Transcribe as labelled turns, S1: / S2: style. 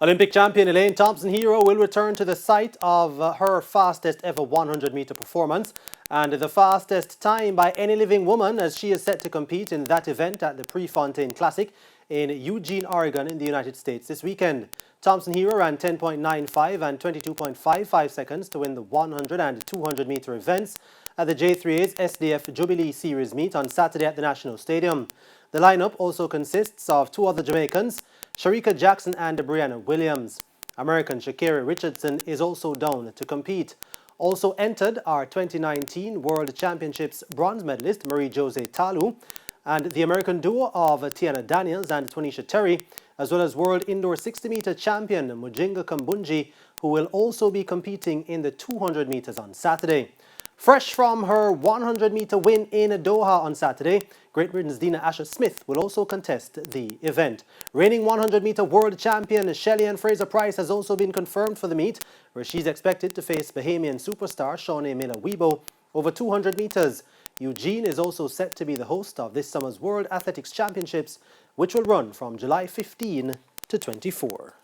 S1: Olympic champion Elaine Thompson-Herah will return to the site of her fastest ever 100-meter performance and the fastest time by any living woman, as she is set to compete in that event at the Prefontaine Classic in Eugene, Oregon in the United States this weekend. Thompson-Herah ran 10.95 and 22.55 seconds to win the 100 and 200-meter events at the J3A's SDF Jubilee Series meet on Saturday at the National Stadium. The lineup also consists of two other Jamaicans, Sharika Jackson and Brianna Williams. American Shakira Richardson is also down to compete. Also entered are 2019 World Championships bronze medalist Marie-José Talu and the American duo of Tiana Daniels and Tonisha Terry, as well as World Indoor 60-meter champion Mujinga Kambunji, who will also be competing in the 200 meters on Saturday. Fresh from her 100-meter win in Doha on Saturday, Great Britain's Dina Asher-Smith will also contest the event. Reigning 100-meter world champion Shelly-ann Fraser-Pryce has also been confirmed for the meet, where she's expected to face Bahamian superstar Shawnee Miller-Weibo over 200 meters. Eugene is also set to be the host of this summer's World Athletics Championships, which will run from July 15 to 24.